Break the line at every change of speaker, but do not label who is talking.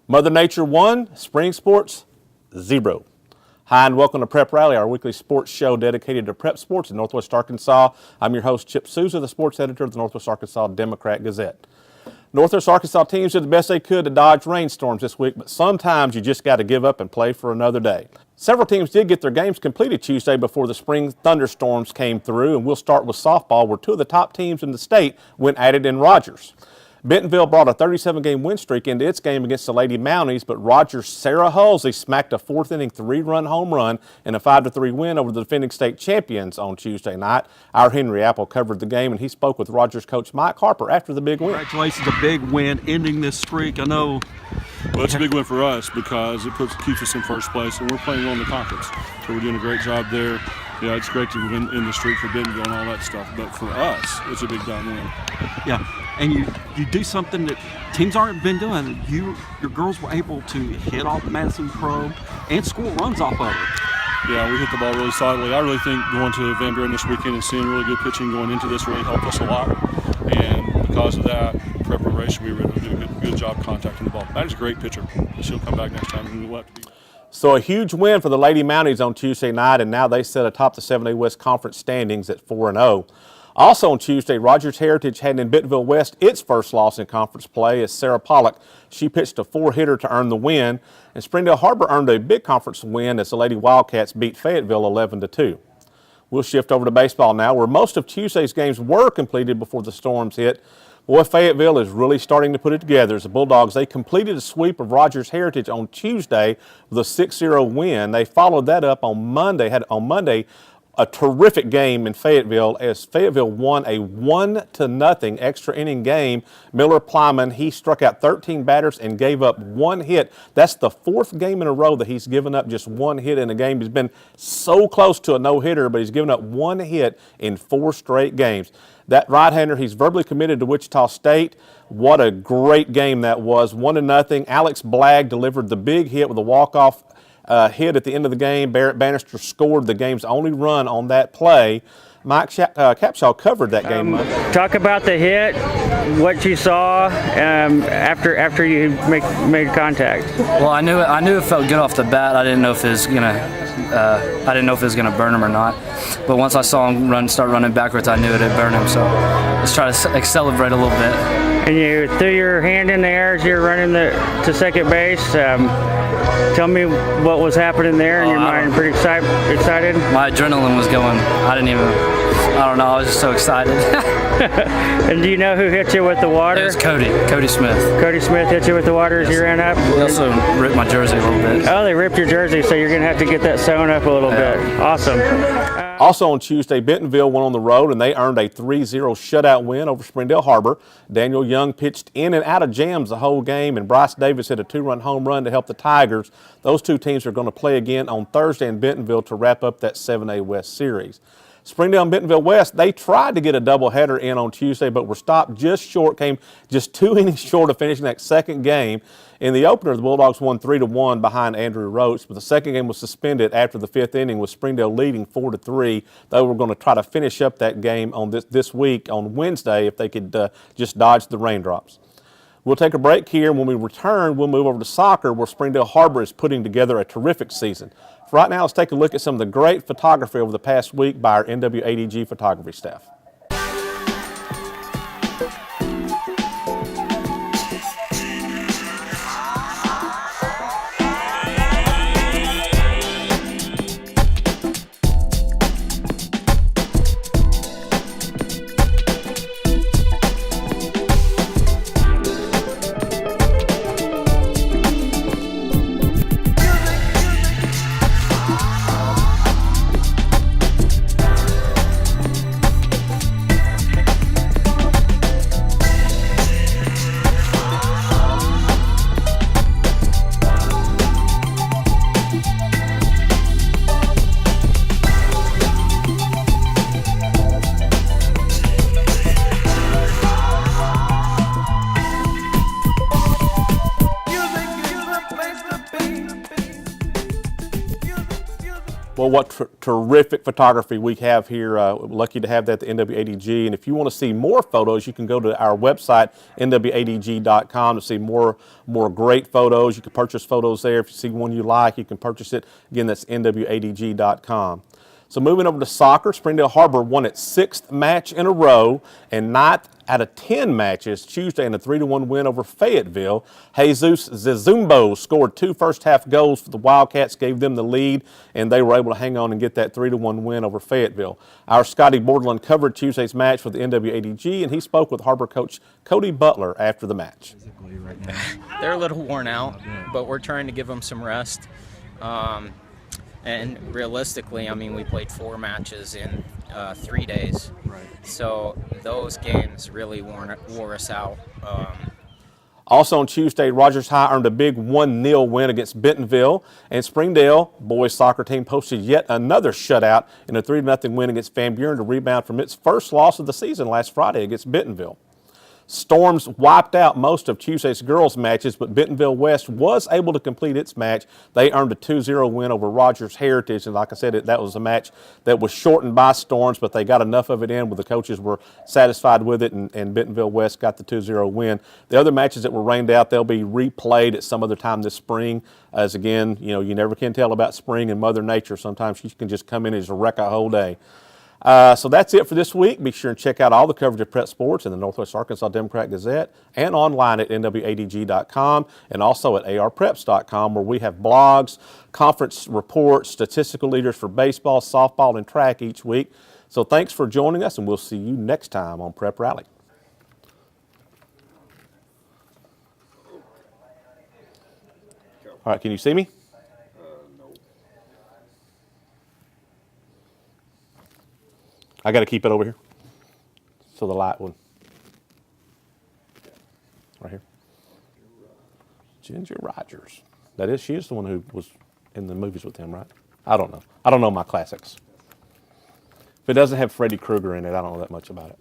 Mother Nature 1, spring sports 0. Hi, and welcome to Prep Rally, our weekly sports show dedicated to prep sports in Northwest Arkansas. I'm your host, Chip Souza, the sports editor of the Northwest Arkansas Democrat-Gazette. Northwest Arkansas teams did the best they could to dodge rainstorms this week, but sometimes you just got to give up and play for another day. Several teams did get their games completed Tuesday before the spring thunderstorms came through, and we'll start with softball, where two of the top teams in the state went at it in Rogers. Bentonville brought a 37-game win streak into its game against the Lady Mounties, but Rogers' Sarah Halsey smacked a fourth-inning three-run home run in a 5-3 win over the defending state champions on Tuesday night. Our Henry Apple covered the game, and he spoke with Rogers coach Mike Harper after the big win.
Congratulations, a big win, ending this streak. I know.
Well, it's a big win for us because it keeps us in first place, and we're playing well in the conference. So we're doing a great job there. Yeah, it's great to win in the streak for Bentonville and all that stuff, but for us, it's a big time win.
Yeah, and you do something that teams aren't been doing. Your girls were able to hit off Madison Pro and score runs off of it.
Yeah, we hit the ball really solidly. I really think going to Van Buren this weekend and seeing really good pitching going into this really helped us a lot. And because of that preparation, we were able to do a good job contacting the ball. That is a great pitcher. She'll come back next time, and we'll have to be.
So a huge win for the Lady Mounties on Tuesday night, and now they sit atop the 7A West Conference standings at 4-0. Also on Tuesday, Rogers Heritage had in Bentonville West its first loss in conference play as Sarah Pollock. She pitched a four-hitter to earn the win, and Springdale Harbor earned a big conference win as the Lady Wildcats beat Fayetteville 11-2. We'll shift over to baseball now, where most of Tuesday's games were completed before the storms hit. Boy, Fayetteville is really starting to put it together as the Bulldogs. They completed a sweep of Rogers Heritage on Tuesday with a 6-0 win. They followed that up on Monday, a terrific game in Fayetteville as Fayetteville won a 1-0 extra inning game. Miller Plyman, he struck out 13 batters and gave up one hit. That's the fourth game in a row that he's given up just one hit in a game. He's been so close to a no-hitter, but he's given up one hit in 4 straight games. That right-hander, he's verbally committed to Wichita State. What a great game that was, 1-0. Alex Blagg delivered the big hit with a walk-off hit at the end of the game. Barrett Bannister scored the game's only run on that play. Mike Capshaw covered that game.
Talk about the hit, what you saw after you made contact.
Well, I knew it felt good off the bat. I didn't know if it was gonna burn him or not. But once I saw him start running backwards, I knew it had burned him. So let's try to celebrate a little bit.
And you threw your hand in the air as you're running to second base. Tell me what was happening there in your mind. Pretty excited?
My adrenaline was going. I don't know. I was just so excited.
And do you know who hit you with the water?
It was Cody Smith.
Cody Smith hit you with the water as you ran up?
He also ripped my jersey a little bit.
Oh, they ripped your jersey, so you're going to have to get that sewn up a little bit. Awesome.
Also on Tuesday, Bentonville went on the road, and they earned a 3-0 shutout win over Springdale Harbor. Daniel Young pitched in and out of jams the whole game, and Bryce Davis hit a 2-run home run to help the Tigers. Those two teams are going to play again on Thursday in Bentonville to wrap up that 7A West series. Springdale and Bentonville West, they tried to get a doubleheader in on Tuesday, but were stopped just short, came just 2 innings short of finishing that second game. In the opener, the Bulldogs won 3-1 behind Andrew Roach, but the second game was suspended after the 5th inning with Springdale leading 4-3. They were going to try to finish up that game on this week on Wednesday if they could just dodge the raindrops. We'll take a break here. When we return, we'll move over to soccer, where Springdale Harbor is putting together a terrific season. For right now, let's take a look at some of the great photography over the past week by our NWADG photography staff. Well, what terrific photography we have here. Lucky to have that at the NWADG. And if you want to see more photos, you can go to our website, NWADG.com, to see more great photos. You can purchase photos there. If you see one you like, you can purchase it. Again, that's NWADG.com. So moving over to soccer, Springdale Harbor won its 6th match in a row and 9th out of 10 matches Tuesday in a 3-1 win over Fayetteville. Jesus Zizumbo scored 2 first-half goals for the Wildcats, gave them the lead, and they were able to hang on and get that 3-1 win over Fayetteville. Our Scotty Borderland covered Tuesday's match for the NWADG, and he spoke with Harbor coach Cody Butler after the match.
They're a little worn out, but we're trying to give them some rest. And realistically, I mean, we played 4 matches in 3 days. Right. So those games really wore us out.
Also on Tuesday, Rogers High earned a big 1-0 win against Bentonville, and Springdale boys soccer team posted yet another shutout in a 3-0 win against Van Buren to rebound from its first loss of the season last Friday against Bentonville. Storms wiped out most of Tuesday's girls' matches, but Bentonville West was able to complete its match. They earned a 2-0 win over Rogers Heritage, and like I said, that was a match that was shortened by storms, but they got enough of it in where the coaches were satisfied with it, and Bentonville West got the 2-0 win. The other matches that were rained out, they'll be replayed at some other time this spring, as again, you know, you never can tell about spring and Mother Nature. Sometimes she can just come in and just wreck a whole day. So that's it for this week. Be sure and check out all the coverage of prep sports in the Northwest Arkansas Democrat-Gazette and online at NWADG.com and also at ARPreps.com, where we have blogs, conference reports, statistical leaders for baseball, softball, and track each week. So thanks for joining us, and we'll see you next time on Prep Rally. All right, can you see me? I got to keep it over here so the light would. Right here. Ginger Rogers. That is, she is the one who was in the movies with him, right? I don't know. I don't know my classics. If it doesn't have Freddy Krueger in it, I don't know that much about it.